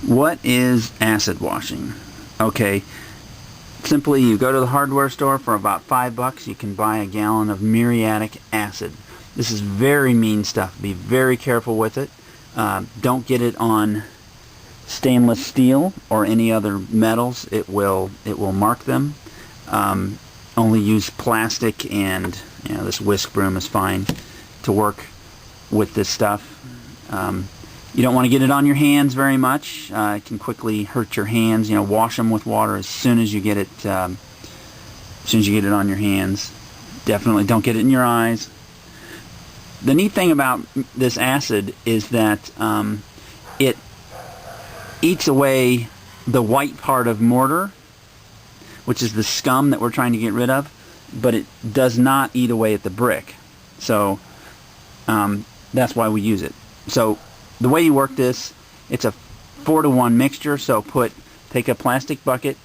What is acid washing? Okay, simply you go to the hardware store for about $5. You can buy a gallon of muriatic acid. This is very mean stuff. Be very careful with it. Don't get it on stainless steel or any other metals. It will mark them. Only use plastic, and this whisk broom is fine to work with this stuff. You don't want to get it on your hands very much. It can quickly hurt your hands. Wash them with water as soon as you get it. As soon as you get it on your hands. Definitely don't get it in your eyes. The neat thing about this acid is that it eats away the white part of mortar, which is the scum that we're trying to get rid of, but it does not eat away at the brick. So that's why we use it. So the way you work this, it's a 4-to-1 mixture. So take a plastic bucket,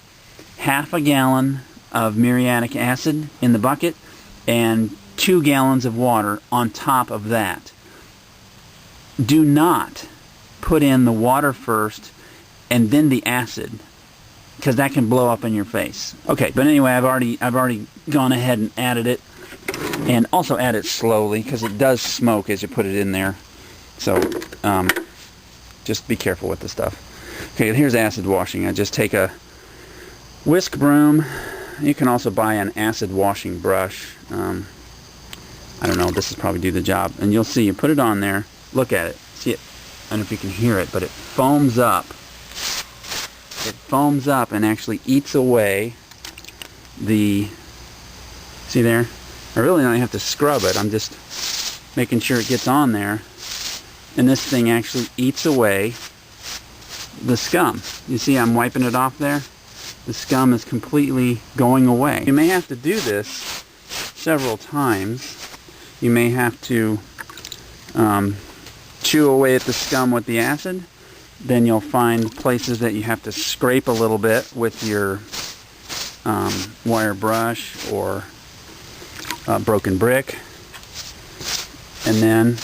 half a gallon of muriatic acid in the bucket, and 2 gallons of water on top of that. Do not put in the water first and then the acid, because that can blow up in your face. Okay, but anyway, I've already gone ahead and added it, and also add it slowly because it does smoke as you put it in there. So just be careful with the stuff. Okay, here's acid washing. I just take a whisk broom. You can also buy an acid washing brush. I don't know, this will probably do the job. And you'll see, you put it on there, look at it, see it. I don't know if you can hear it, but it foams up. It foams up and actually eats away the, see there? I really don't have to scrub it, I'm just making sure it gets on there. And this thing actually eats away the scum. You see I'm wiping it off there? The scum is completely going away. You may have to do this several times. You may have to chew away at the scum with the acid. Then you'll find places that you have to scrape a little bit with your wire brush or broken brick. And then,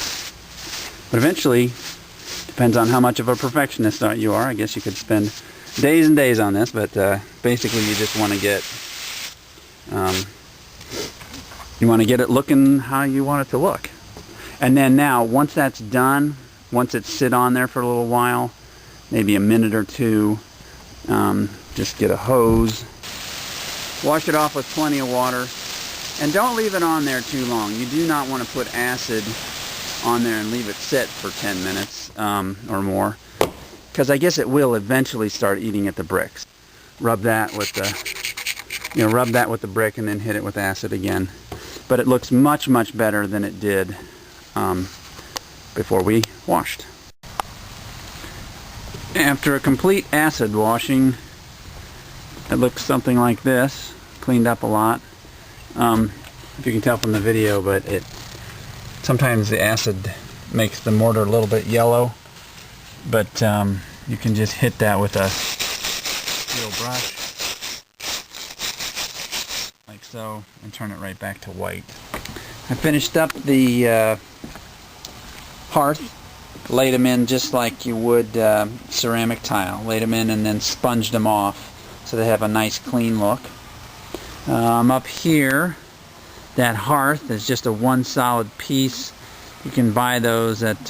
but eventually, depends on how much of a perfectionist you are. I guess you could spend days and days on this, but basically you just want to get it looking how you want it to look. And then now, once that's done, once it's sit on there for a little while, maybe a minute or two, just get a hose, wash it off with plenty of water, and don't leave it on there too long. You do not want to put acid on there and leave it sit for 10 minutes or more, because I guess it will eventually start eating at the bricks. Rub that with the brick and then hit it with acid again. But it looks much, much better than it did before we washed. After a complete acid washing, it looks something like this. Cleaned up a lot. If you can tell from the video, but sometimes the acid makes the mortar a little bit yellow, but you can just hit that with a steel brush like so and turn it right back to white. I finished up the hearth, laid them in just like you would ceramic tile. Laid them in and then sponged them off so they have a nice clean look. Up here, that hearth is just a one solid piece. You can buy those at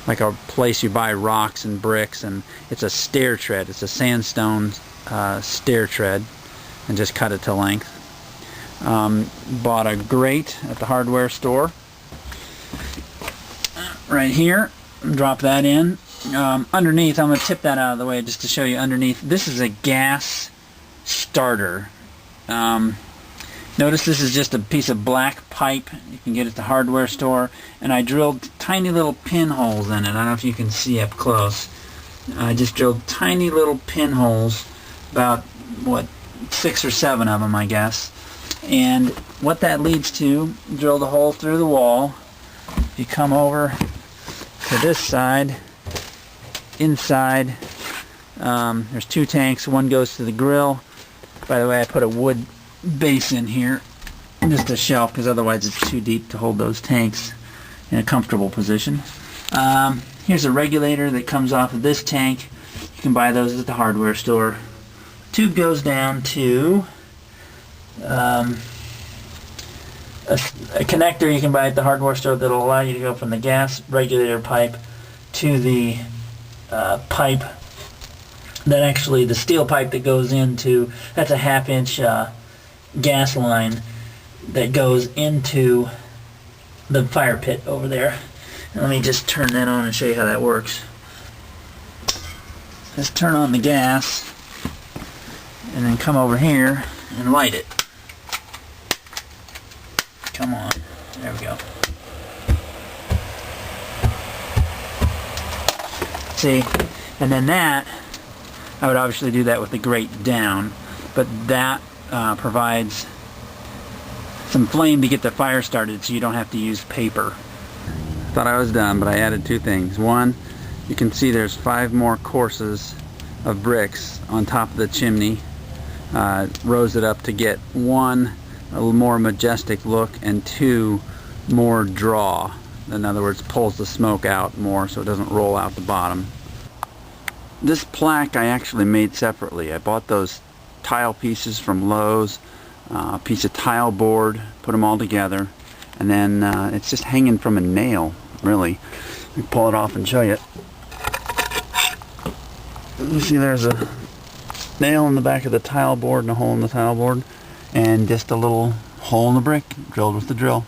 like a place you buy rocks and bricks, and it's a stair tread. It's a sandstone stair tread, and just cut it to length. Bought a grate at the hardware store. Right here, drop that in. Underneath, I'm going to tip that out of the way just to show you underneath. This is a gas starter. Notice this is just a piece of black pipe. You can get it at the hardware store. And I drilled tiny little pinholes in it. I don't know if you can see up close. I just drilled tiny little pinholes, about, 6 or 7 of them, I guess. And what that leads to, drilled a hole through the wall. You come over to this side, inside, there's 2 tanks. One goes to the grill. By the way, I put a wood base in here, just a shelf, because otherwise it's too deep to hold those tanks in a comfortable position. Here's a regulator that comes off of this tank. You can buy those at the hardware store. Tube goes down to a connector you can buy at the hardware store that will allow you to go from the gas regulator pipe to the pipe that actually, the steel pipe that goes into, that's a 1/2 inch gas line that goes into the fire pit over there. And let me just turn that on and show you how that works. Just turn on the gas and then come over here and light it. Come on. There we go. See? And then that, I would obviously do that with the grate down, but that provides some flame to get the fire started so you don't have to use paper. Thought I was done, but I added 2 things. One, you can see there's 5 more courses of bricks on top of the chimney. Rose it up to get 1, a little more majestic look, and 2, more draw. In other words, pulls the smoke out more so it doesn't roll out the bottom. This plaque I actually made separately. I bought those tile pieces from Lowe's, a piece of tile board, put them all together, and then it's just hanging from a nail, really. Let me pull it off and show you. You see there's a nail in the back of the tile board and a hole in the tile board, and just a little hole in the brick drilled with the drill.